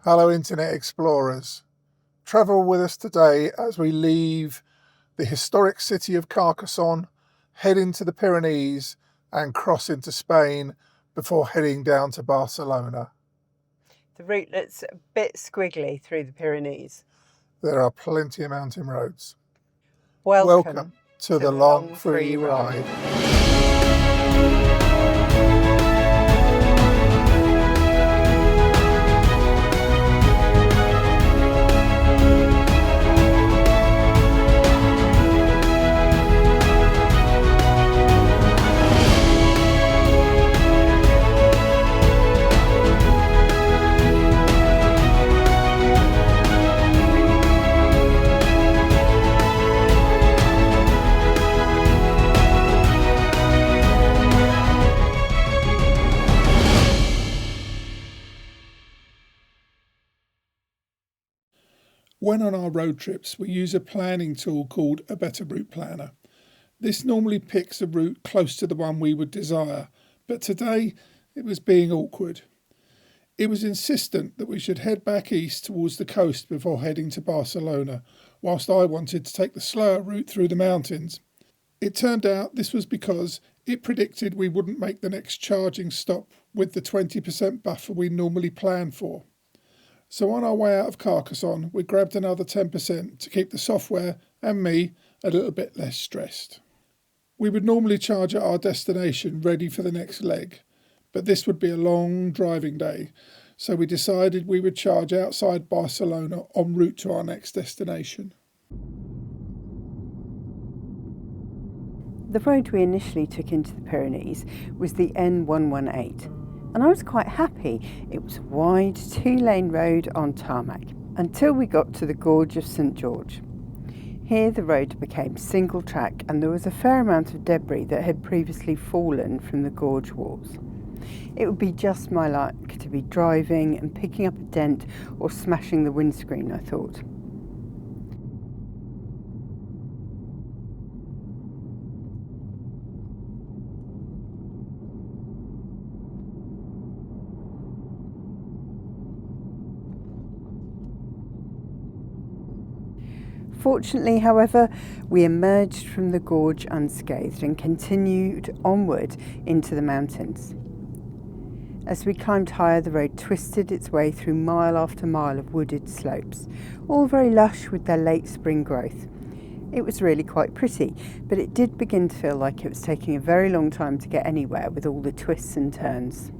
Hello Internet Explorers. Travel with us today as we leave the historic city of Carcassonne, head into the Pyrenees and cross into Spain before heading down to Barcelona. The route looks a bit squiggly through the Pyrenees. There are plenty of mountain roads. Welcome to the long free ride. When on our road trips, we use a planning tool called a Better Route Planner. This normally picks a route close to the one we would desire, but today it was being awkward. It was insistent that we should head back east towards the coast before heading to Barcelona, whilst I wanted to take the slower route through the mountains. It turned out this was because it predicted we wouldn't make the next charging stop with the 20% buffer we normally plan for. So on our way out of Carcassonne, we grabbed another 10% to keep the software and me a little bit less stressed. We would normally charge at our destination ready for the next leg, but this would be a long driving day, so we decided we would charge outside Barcelona en route to our next destination. The road we initially took into the Pyrenees was the N118. And I was quite happy. It was a wide 2-lane road on tarmac until we got to the Gorge of St George. Here the road became single track and there was a fair amount of debris that had previously fallen from the gorge walls. It would be just my luck to be driving and picking up a dent or smashing the windscreen, I thought. Fortunately, however, we emerged from the gorge unscathed and continued onward into the mountains. As we climbed higher, the road twisted its way through mile after mile of wooded slopes, all very lush with their late spring growth. It was really quite pretty, but it did begin to feel like it was taking a very long time to get anywhere with all the twists and turns.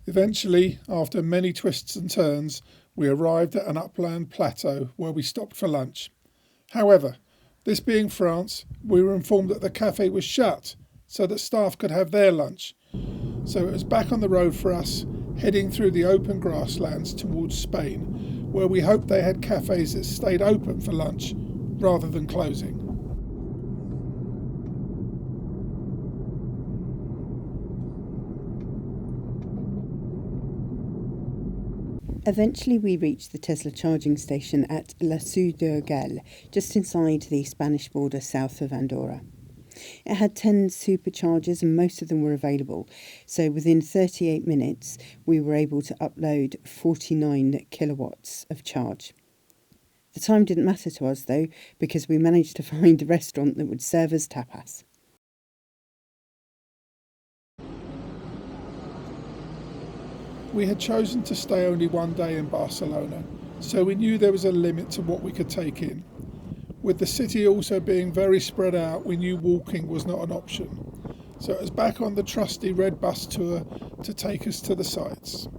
Eventually, after many twists and turns, we arrived at an upland plateau where we stopped for lunch. However, this being France, we were informed that the cafe was shut so that staff could have their lunch. So it was back on the road for us, heading through the open grasslands towards Spain, where we hoped they had cafes that stayed open for lunch rather than closing. Eventually we reached the Tesla charging station at La Seu d'Urgell, just inside the Spanish border south of Andorra. It had 10 superchargers and most of them were available, so within 38 minutes we were able to upload 49 kilowatts of charge. The time didn't matter to us though, because we managed to find a restaurant that would serve us tapas. We had chosen to stay only one day in Barcelona, so we knew there was a limit to what we could take in. With the city also being very spread out, we knew walking was not an option. So it was back on the trusty red bus tour to take us to the sites.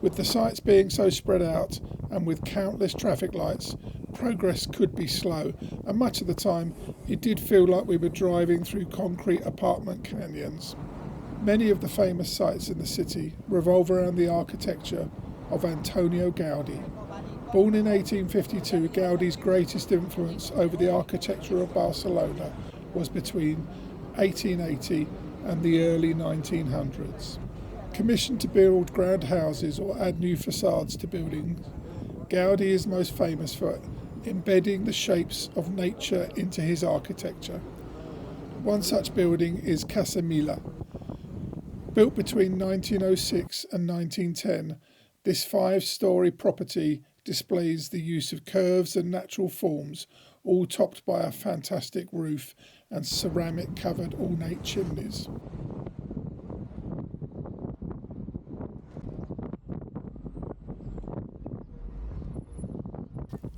With the sites being so spread out and with countless traffic lights, progress could be slow, and much of the time it did feel like we were driving through concrete apartment canyons. Many of the famous sites in the city revolve around the architecture of Antonio Gaudi. Born in 1852, Gaudi's greatest influence over the architecture of Barcelona was between 1880 and the early 1900s. Commissioned to build grand houses or add new facades to buildings, Gaudi is most famous for embedding the shapes of nature into his architecture. One such building is Casa Mila. Built between 1906 and 1910, this 5-storey property displays the use of curves and natural forms, all topped by a fantastic roof and ceramic-covered ornate chimneys.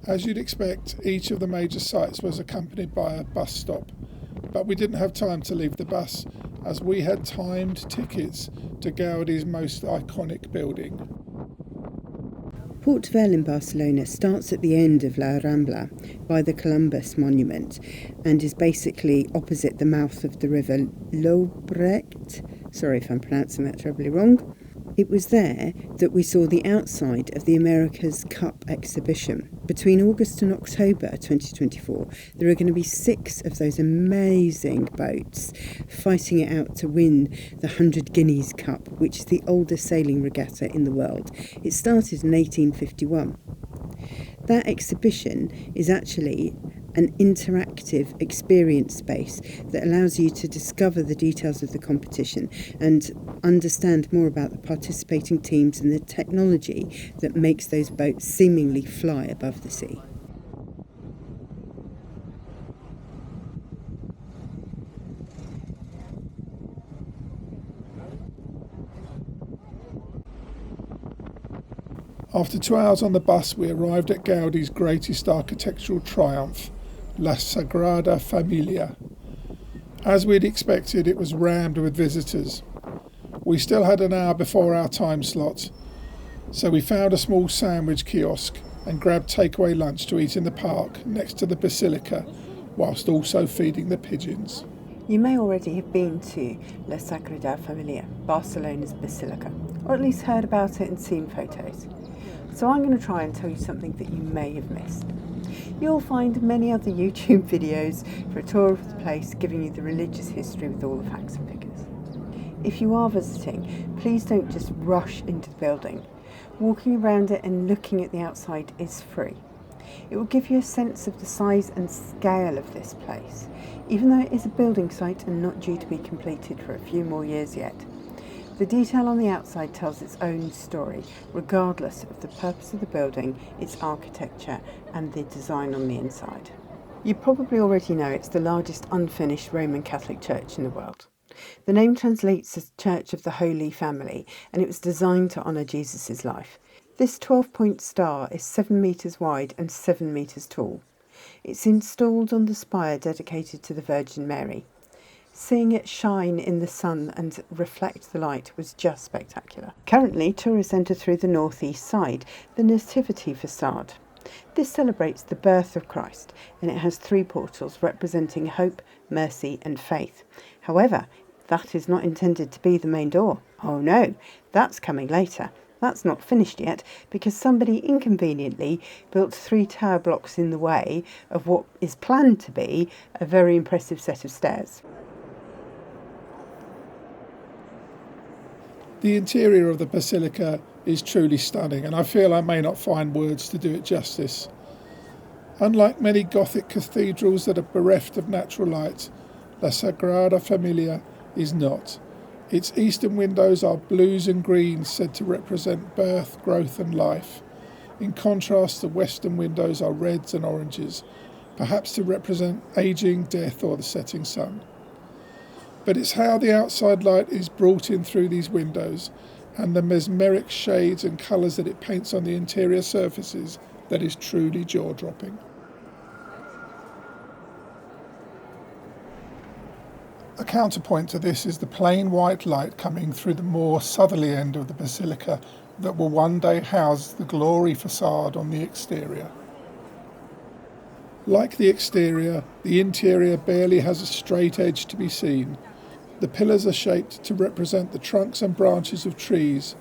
As you'd expect, each of the major sites was accompanied by a bus stop, but we didn't have time to leave the bus as we had timed tickets to Gaudi's most iconic building. Port Vell in Barcelona starts at the end of La Rambla by the Columbus Monument and is basically opposite the mouth of the river Lobrecht. Sorry if I'm pronouncing that terribly wrong. It was there that we saw the outside of the America's Cup exhibition. Between August and October 2024, there are going to be 6 of those amazing boats fighting it out to win the 100 Guineas Cup, which is the oldest sailing regatta in the world. It started in 1851. That exhibition is actually an interactive experience space that allows you to discover the details of the competition and understand more about the participating teams and the technology that makes those boats seemingly fly above the sea. After 2 hours on the bus, we arrived at Gaudi's greatest architectural triumph, La Sagrada Familia. As we'd expected, it was rammed with visitors. We still had an hour before our time slot, so we found a small sandwich kiosk and grabbed takeaway lunch to eat in the park next to the basilica, whilst also feeding the pigeons. You may already have been to La Sagrada Familia, Barcelona's basilica, or at least heard about it and seen photos. So I'm going to try and tell you something that you may have missed. You'll find many other YouTube videos for a tour of the place, giving you the religious history with all the facts and figures. If you are visiting, please don't just rush into the building. Walking around it and looking at the outside is free. It will give you a sense of the size and scale of this place, even though it is a building site and not due to be completed for a few more years yet. The detail on the outside tells its own story, regardless of the purpose of the building, its architecture, and the design on the inside. You probably already know it's the largest unfinished Roman Catholic church in the world. The name translates as Church of the Holy Family, and it was designed to honour Jesus' life. This 12-point star is 7 metres wide and 7 metres tall. It's installed on the spire dedicated to the Virgin Mary. Seeing it shine in the sun and reflect the light was just spectacular. Currently, tourists enter through the northeast side, the Nativity facade. This celebrates the birth of Christ, and it has 3 portals representing hope, mercy and faith. However, that is not intended to be the main door. Oh no, that's coming later. That's not finished yet because somebody inconveniently built 3 tower blocks in the way of what is planned to be a very impressive set of stairs. The interior of the basilica is truly stunning, and I feel I may not find words to do it justice. Unlike many Gothic cathedrals that are bereft of natural light, La Sagrada Familia is not. Its eastern windows are blues and greens said to represent birth, growth and life. In contrast, the western windows are reds and oranges, perhaps to represent ageing, death or the setting sun. But it's how the outside light is brought in through these windows and the mesmeric shades and colours that it paints on the interior surfaces that is truly jaw-dropping. A counterpoint to this is the plain white light coming through the more southerly end of the basilica that will one day house the glory facade on the exterior. Like the exterior, the interior barely has a straight edge to be seen. The pillars are shaped to represent the trunks and branches of trees,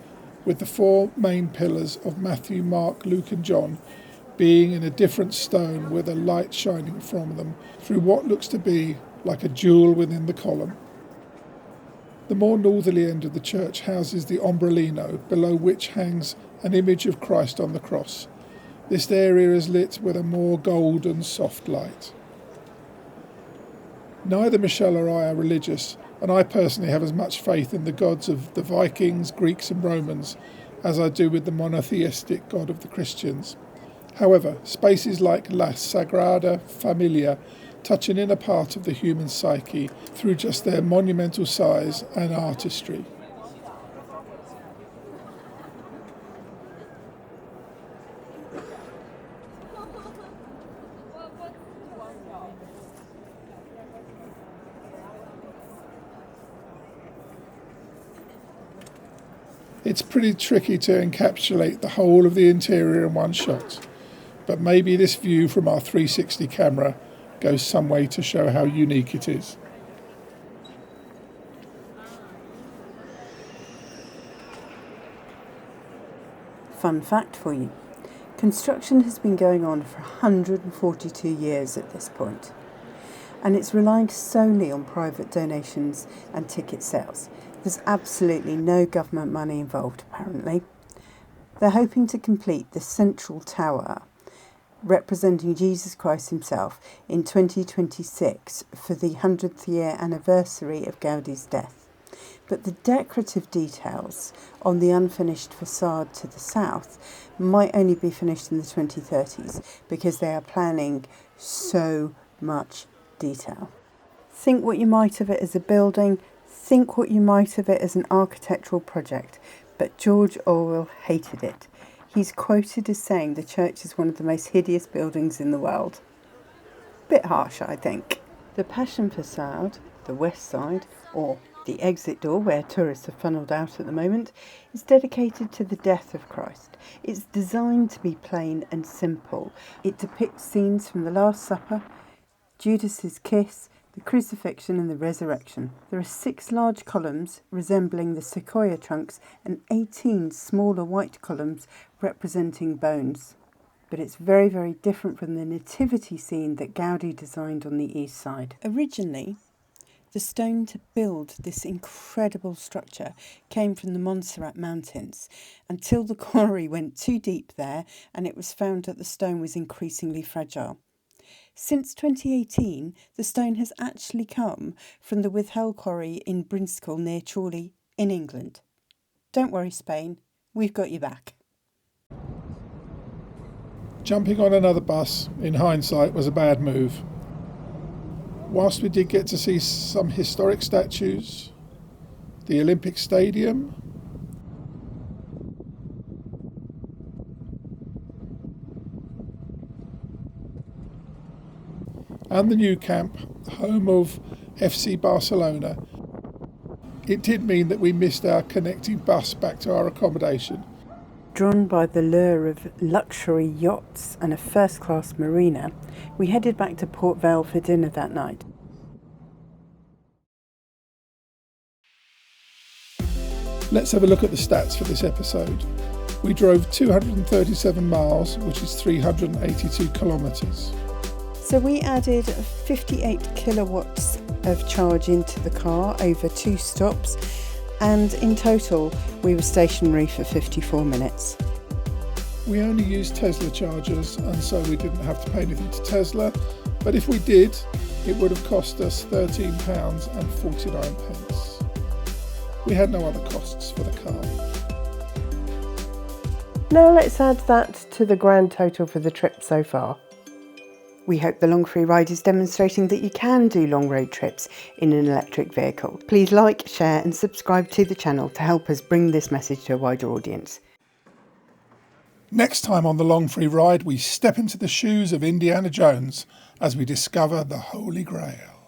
with the 4 main pillars of Matthew, Mark, Luke and John being in a different stone with a light shining from them through what looks to be like a jewel within the column. The more northerly end of the church houses the ombrellino, below which hangs an image of Christ on the cross. This area is lit with a more golden soft light. Neither Michelle or I are religious, and I personally have as much faith in the gods of the Vikings, Greeks and Romans as I do with the monotheistic God of the Christians. However, spaces like La Sagrada Familia touch an inner part of the human psyche through just their monumental size and artistry. It's pretty tricky to encapsulate the whole of the interior in one shot, but maybe this view from our 360 camera goes some way to show how unique it is. Fun fact for you. Construction has been going on for 142 years at this point, and it's relying solely on private donations and ticket sales. There's absolutely no government money involved, apparently. They're hoping to complete the central tower, representing Jesus Christ himself, in 2026 for the 100th year anniversary of Gaudi's death. But the decorative details on the unfinished facade to the south might only be finished in the 2030s because they are planning so much detail. Think what you might of it as a building, think what you might of it as an architectural project, but George Orwell hated it. He's quoted as saying the church is one of the most hideous buildings in the world. Bit harsh, I think. The Passion facade, the west side, or the exit door where tourists are funnelled out at the moment, is dedicated to the death of Christ. It's designed to be plain and simple. It depicts scenes from the Last Supper, Judas's kiss, the crucifixion and the resurrection. There are 6 large columns resembling the sequoia trunks and 18 smaller white columns representing bones. But it's very, very different from the nativity scene that Gaudi designed on the east side. Originally, the stone to build this incredible structure came from the Montserrat Mountains until the quarry went too deep there and it was found that the stone was increasingly fragile. Since 2018, the stone has actually come from the Withell Quarry in Brinskell near Chorley in England. Don't worry, Spain, we've got you back. Jumping on another bus, in hindsight, was a bad move. Whilst we did get to see some historic statues, the Olympic Stadium, and the new camp, home of FC Barcelona, it did mean that we missed our connecting bus back to our accommodation. Drawn by the lure of luxury yachts and a first-class marina, we headed back to Port Vale for dinner that night. Let's have a look at the stats for this episode. We drove 237 miles, which is 382 kilometres. So we added 58 kilowatts of charge into the car over 2 stops, and in total we were stationary for 54 minutes. We only used Tesla chargers, and so we didn't have to pay anything to Tesla, but if we did, it would have cost us £13.49. We had no other costs for the car. Now let's add that to the grand total for the trip so far. We hope the Long Free Ride is demonstrating that you can do long road trips in an electric vehicle. Please like, share and subscribe to the channel to help us bring this message to a wider audience. Next time on the Long Free Ride, we step into the shoes of Indiana Jones as we discover the Holy Grail.